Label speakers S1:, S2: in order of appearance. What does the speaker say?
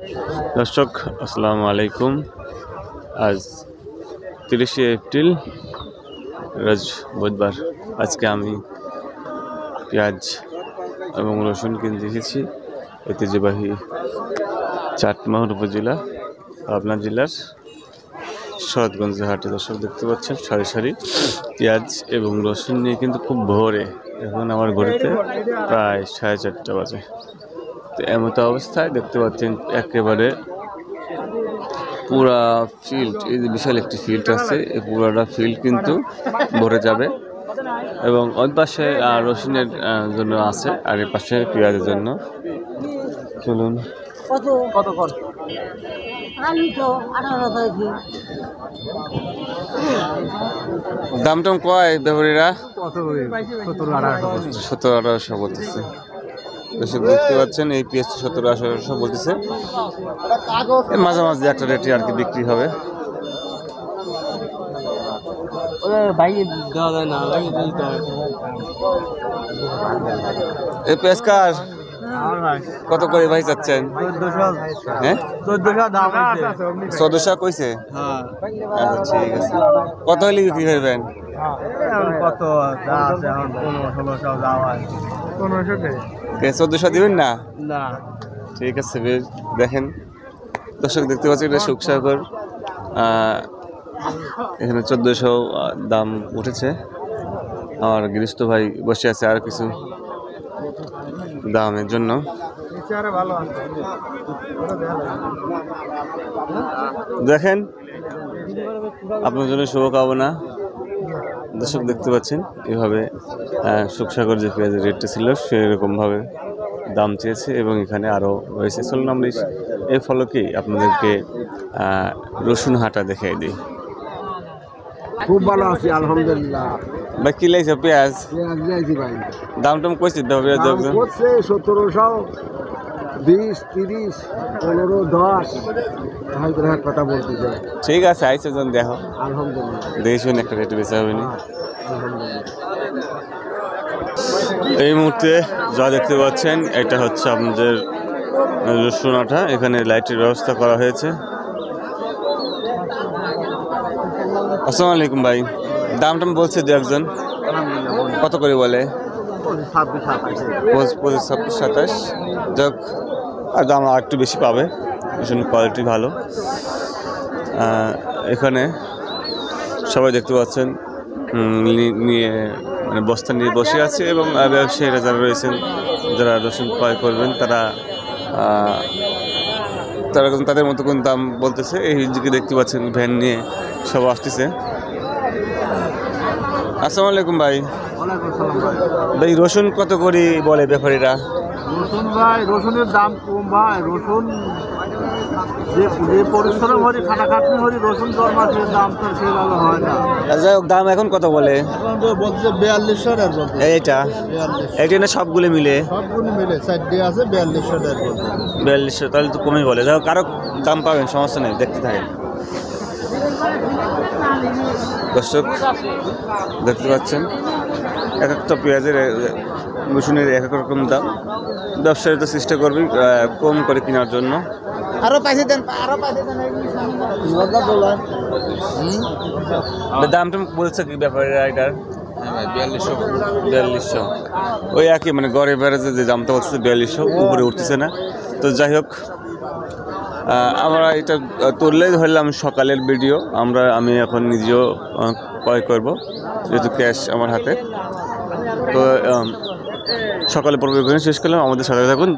S1: দর্শক আসসালামু আলাইকুম। আজ 30শে এপ্রিল রোজ বুধবার। আজকে আমি পেঁয়াজ এবং রসুন কিনতে এসেছি ঐতিহ্যবাহী চাটমোহর উপজেলা পাবনা জেলার শরৎগঞ্জ হাটে। দর্শক দেখতে পাচ্ছেন সারি সারি পেঁয়াজ এবং রসুন নিয়ে কিন্তু খুব ভোরে, এখন আমার ঘড়িতে প্রায় 4:30 বাজে। তো এমতো অবস্থায় দেখতে পাচ্ছেন একেবারে পুরা ফিল্ড, এই যে বিশাল একটি ফিল্ড আছে, এই পুরাটা ফিল্ড কিন্তু ভরে যাবে এবং ওই পাশে রসুনের জন্য আছে আর এই পাশে পেঁয়াজের জন্য। চলুন দাম টাম কয় ব্যাপারীরা? 1700-1800 বলতেছে। দর্শক দেখতে পাচ্ছেন এই পেঁয়াজ 1700-1800 বলতেছে। মাঝামাঝি একটা রেটে আর কি বিক্রি হবে। এই পেঁয়াজ কার কত করে ভাই চাচ্ছেন? 1400 কইছে। আচ্ছা ঠিক আছে, কত হলে বিক্রি করবেন? 1400 দিবেন না? ঠিক আছে বেশ। দেখেন দর্শক দেখতে পাচ্ছেন এটা সুখসাগর, এখানে 1400 দাম উঠেছে। আমার গৃহস্থ ভাই বসে আছে আর কিছু দামের জন্য। দেখেন আপনার জন্য শুভকামনা। দর্শক দেখতে পাচ্ছেন এভাবে সুখসাগর যে পেঁয়াজের রেটটা ছিল সেরকমভাবে দাম চেয়েছে এবং এখানে আরও রয়েছে। চলুন আমরা এই ফলকেই আপনাদেরকে রসুন হাটা দেখাই দিই।
S2: খুব ভালো আছি আলহামদুলিল্লাহ।
S1: ভাই কি লাগছে পেঁয়াজ?
S2: ভাই
S1: দাম টাম কইছে?
S2: 1700, 20, 30, 15, 10 কথা বলতে চাই।
S1: ঠিক আছে আইসে যখন দেখো
S2: আলহামদুলিল্লাহ,
S1: দেখে শুনে একটা রেটে বেচা হবে না। এই মুহূর্তে যা দেখতে পাচ্ছেন এটা হচ্ছে আপনাদের রসুন আটা। এখানে লাইটের ব্যবস্থা করা হয়েছে। আসসালামু আলাইকুম ভাই, দাম টাম বলছে দু একজন, কত করে বলে? 25, 26, 27। যাক আর দাম আর একটু বেশি পাবে, রসুন কোয়ালিটি ভালো। এখানে সবাই দেখতে পাচ্ছেন নিয়ে মানে বস্তা নিয়ে বসে আছে এবং ব্যবসায়ীরা যারা রয়েছেন, যারা রসুন ক্রয় করবেন তারা তাদের মতো কোন দাম বলতেছে। এই দিকে দেখতে পাচ্ছেন ভ্যান নিয়ে সব আসতেছে। আসসালামু আলাইকুম ভাই। ভাই রসুন কত করে বলে ব্যাপারীরা?
S2: রসুন ভাই, রসুনের দাম কম ভাই। রসুন যে পরিশ্রম হরি, খাটাখাটনি হরি, রসুন মাসের দাম তো সেভাবে হয় না।
S1: যাই হোক, দাম এখন কত বলে?
S2: বলছে 4200 বলছে।
S1: এইটা না সবগুলো মিলে?
S2: সবগুলো মিলে 4 আছে 4200 বলছে।
S1: 4200 তাহলে তো কমই বলে। যাই হোক আরো দাম পাবেন, সমস্যা নেই, দেখতে থাকেন। দর্শক দেখতে পাচ্ছেন এক একটা পেঁয়াজের রসুনের এক এক রকম দাম। ব্যবসায়ী তো চেষ্টা করবি কম করে কেনার জন্য।
S2: আরো পাইছে দেন, আরো পাইছে দেন।
S1: দামটা বলছে কি ব্যাপারীরা এটার? 4200। ওই একই মানে গড় এভারেজে যে দামটা বলছে 4200, উপরে উঠতেছে না। তো যাই হোক আমরা এটা তুললেই ধরলাম সকালের ভিডিও। আমি এখন নিজেও ক্রয় করব যেহেতু ক্যাশ আমার হাতে। তো সকালে পর্ব শেষ করলাম। আমাদের সাথে থাকুন।